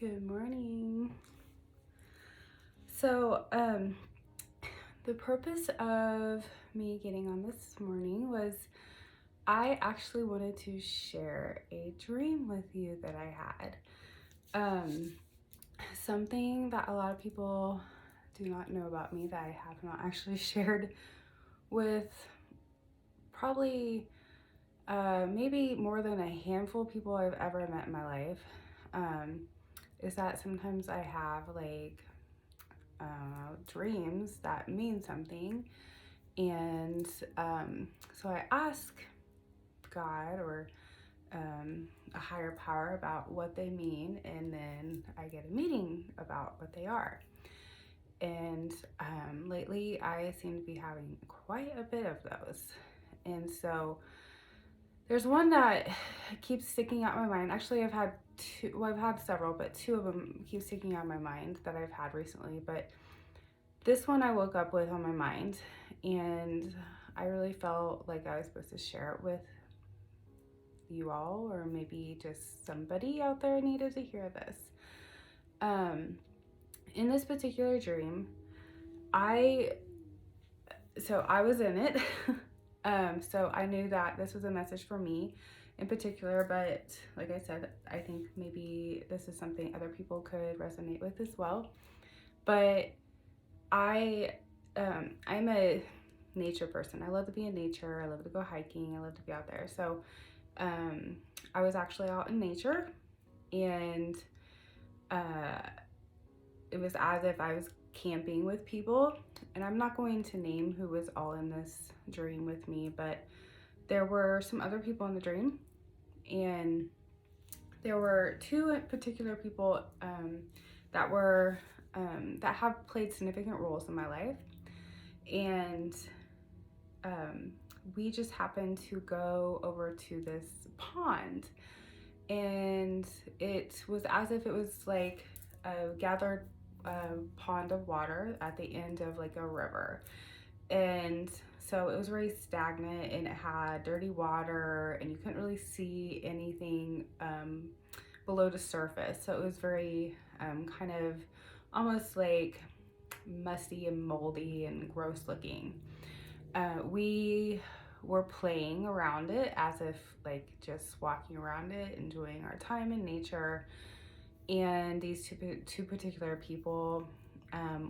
Good morning. So, the purpose of me getting on this morning was I actually wanted to share a dream with you that I had. Um, Something that a lot of people do not know about me that I have not actually shared with probably maybe more than a handful of people I've ever met in my life. Is that sometimes I have dreams that mean something. And so I ask God or a higher power about what they mean, and then I get a meaning about what they are. And lately, I seem to be having quite a bit of those. And so there's one that keeps sticking out in my mind. Actually, I've had two, well, I've had several, but two of them keep sticking out in my mind that I've had recently. But this one I woke up with on my mind, and I really felt like I was supposed to share it with you all, or maybe just somebody out there needed to hear this. Um, in this particular dream, I was in it. So I knew that this was a message for me in particular, but like I said, I think maybe this is something other people could resonate with as well. But I'm a nature person. I love to be in nature. I love to go hiking. I love to be out there. So I was actually out in nature, and uh, it was as if I was camping with people. And I'm not going to name who was all in this dream with me, but there were some other people in the dream, and there were two particular people that were that have played significant roles in my life. And we just happened to go over to this pond, and it was as if it was like a gathered pond of water at the end of like a river. And so it was very stagnant, and it had dirty water, and you couldn't really see anything below the surface. So it was very kind of almost like musty and moldy and gross looking. We were playing around it as if like just walking around it, enjoying our time in nature. And these two particular people,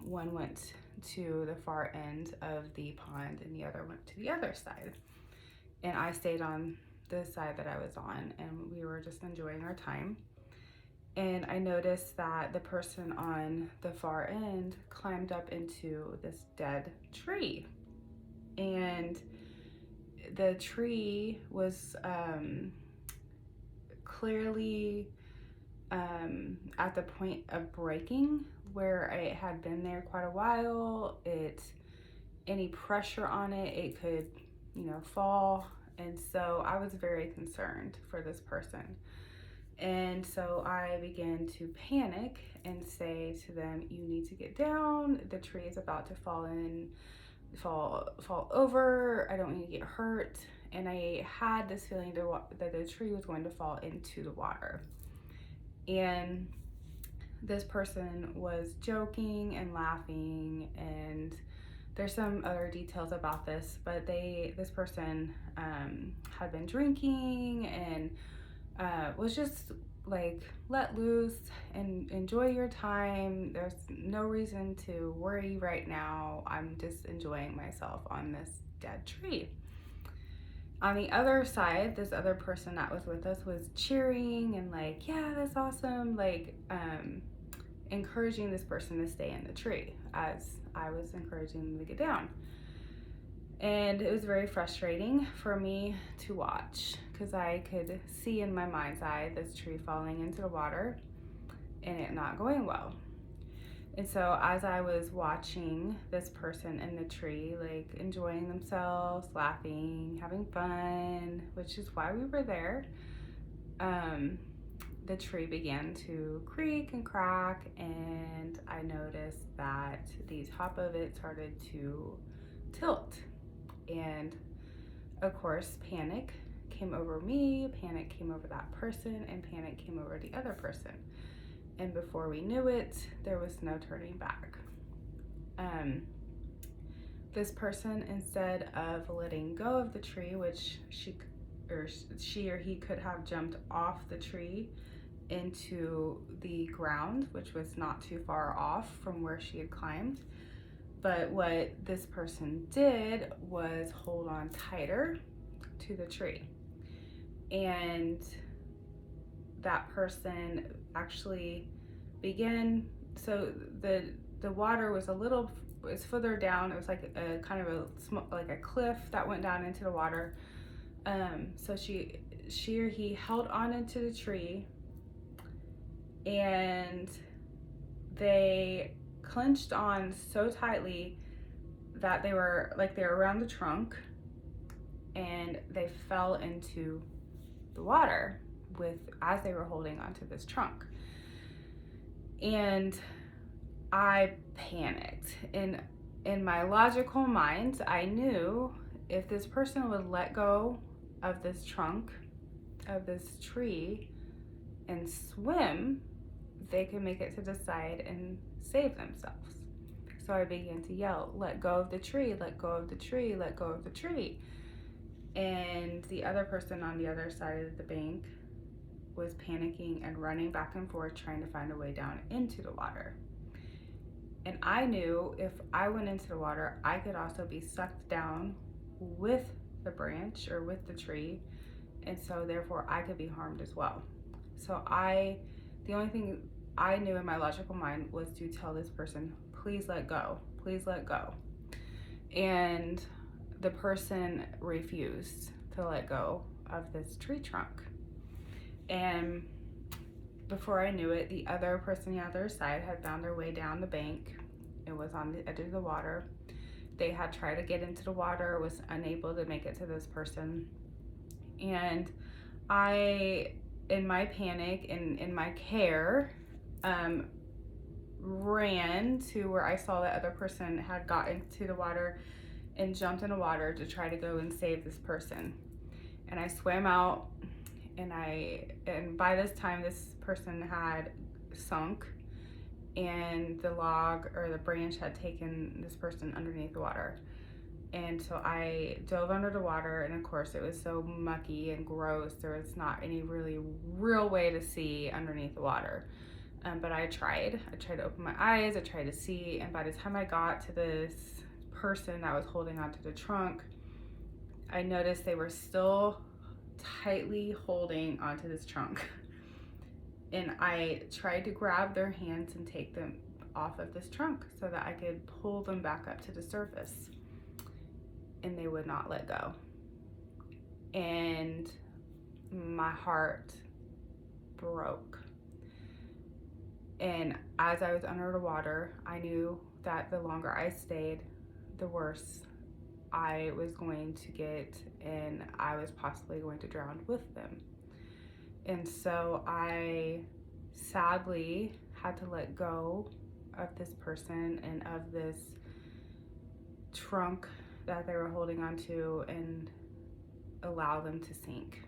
one went to the far end of the pond and the other went to the other side. And I stayed on the side that I was on, and we were just enjoying our time. And I noticed that the person on the far end climbed up into this dead tree. And the tree was clearly at the point of breaking, where it had been there quite a while. Any pressure on it, it could, fall. And so I was very concerned for this person. And so I began to panic and say to them, "You need to get down. The tree is about to fall over. I don't need to get hurt." And I had this feeling that the tree was going to fall into the water. And this person was joking and laughing, and there's some other details about this, but this person had been drinking and was just like, let loose and enjoy your time. There's no reason to worry right now. I'm just enjoying myself on this dead tree. On the other side, this other person that was with us was cheering and like, yeah, that's awesome. Like, encouraging this person to stay in the tree as I was encouraging them to get down. And it was very frustrating for me to watch, because I could see in my mind's eye this tree falling into the water and it not going well. And so as I was watching this person in the tree, like enjoying themselves, laughing, having fun, which is why we were there, the tree began to creak and crack, and I noticed that the top of it started to tilt. And of course, panic came over me, panic came over that person, and panic came over the other person. And before we knew it, there was no turning back. This person, instead of letting go of the tree, which she or he could have jumped off the tree into the ground, which was not too far off from where she had climbed. But what this person did was hold on tighter to the tree. And that person actually began, so the water was further down. It was like a kind of a cliff that went down into the water. So she or he held on into the tree, and they clenched on so tightly that they were around the trunk, and they fell into the water as they were holding onto this trunk. And I panicked. In my logical mind, I knew if this person would let go of this trunk of this tree and swim, they could make it to the side and save themselves. So I began to yell, "Let go of the tree, let go of the tree, let go of the tree." And the other person on the other side of the bank was panicking and running back and forth, trying to find a way down into the water. And I knew if I went into the water, I could also be sucked down with the branch or with the tree. And so therefore I could be harmed as well. So the only thing I knew in my logical mind was to tell this person, "Please let go, please let go." And the person refused to let go of this tree trunk. And before I knew it, the other person on the other side had found their way down the bank. It was on the edge of the water. They had tried to get into the water, was unable to make it to this person. And I, in my panic and in my care, ran to where I saw that other person had gotten to the water and jumped in the water to try to go and save this person. And I swam out, and by this time this person had sunk, and the log or the branch had taken this person underneath the water. And so I dove under the water, and of course it was so mucky and gross, there was not any really real way to see underneath the water. But I tried to open my eyes, I tried to see, and by the time I got to this person that was holding onto the trunk, I noticed they were still tightly holding onto this trunk. And I tried to grab their hands and take them off of this trunk so that I could pull them back up to the surface. And they would not let go. And my heart broke. And as I was under the water, I knew that the longer I stayed, the worse I was going to get, and I was possibly going to drown with them. And so I sadly had to let go of this person and of this trunk that they were holding onto and allow them to sink.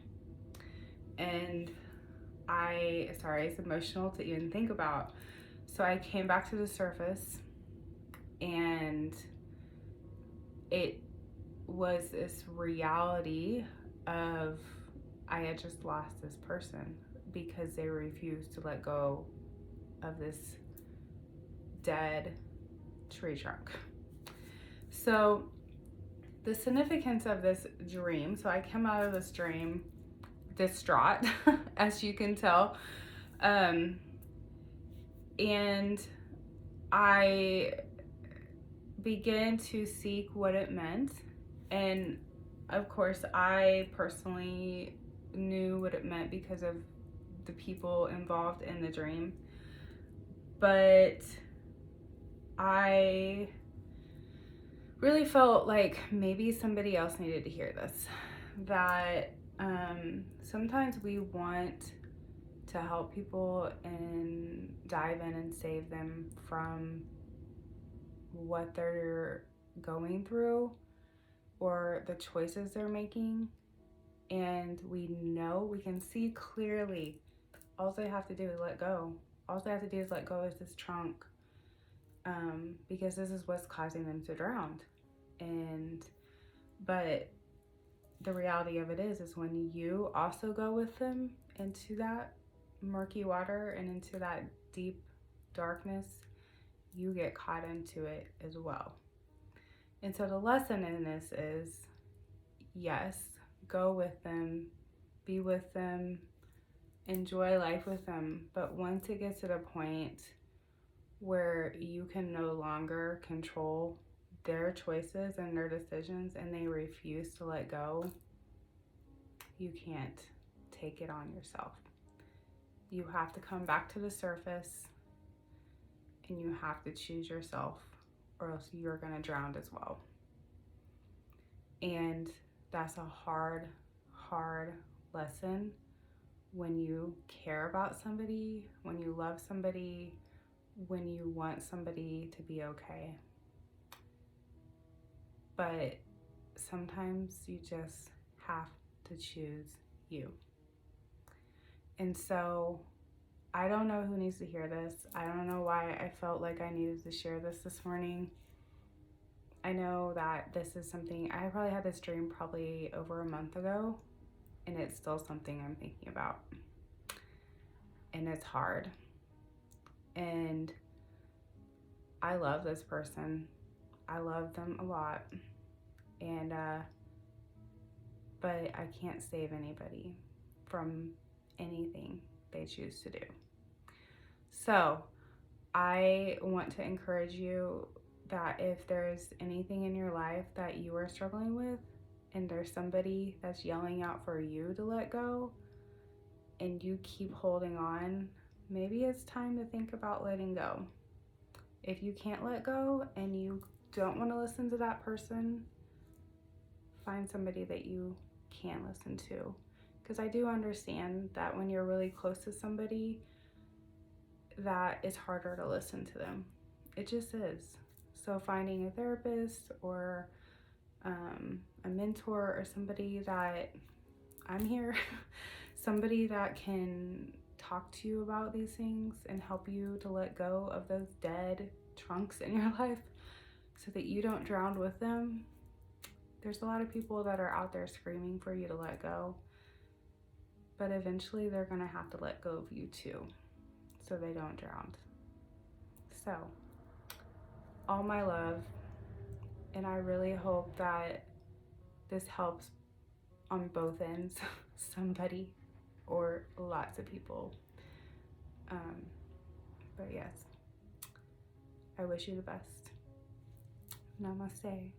And sorry, it's emotional to even think about. So I came back to the surface, and it was this reality of I had just lost this person because they refused to let go of this dead tree trunk. So the significance of this dream, so I came out of this dream distraught, as you can tell, and I began to seek what it meant. And of course, I personally knew what it meant because of the people involved in the dream. But I really felt like maybe somebody else needed to hear this. That sometimes we want to help people and dive in and save them from what they're going through or the choices they're making, and we can see clearly all they have to do is let go. All they have to do is let go of this trunk, because this is what's causing them to drown. But the reality of it is when you also go with them into that murky water and into that deep darkness, you get caught into it as well. And so the lesson in this is, yes, go with them, be with them, enjoy life with them. But once it gets to the point where you can no longer control their choices and their decisions and they refuse to let go, you can't take it on yourself. You have to come back to the surface and you have to choose yourself, or else you're going to drown as well. And that's a hard lesson when you care about somebody, when you love somebody, when you want somebody to be okay. But sometimes you just have to choose you. And so I don't know who needs to hear this. I don't know why I felt like I needed to share this morning. I know that this is something, I probably had this dream probably over a month ago, and it's still something I'm thinking about. And it's hard. And I love this person. I love them a lot. And, but I can't save anybody from anything they choose to do. So I want to encourage you that if there's anything in your life that you are struggling with and there's somebody that's yelling out for you to let go and you keep holding on, maybe it's time to think about letting go. If you can't let go and you don't want to listen to that person, find somebody that you can listen to. Because I do understand that when you're really close to somebody, that it's harder to listen to them. It just is. So finding a therapist or a mentor or somebody that, I'm here, somebody that can talk to you about these things and help you to let go of those dead trunks in your life so that you don't drown with them. There's a lot of people that are out there screaming for you to let go, but eventually they're gonna have to let go of you too, so they don't drown. So, all my love, and I really hope that this helps on both ends, somebody or lots of people. But yes, I wish you the best. Namaste.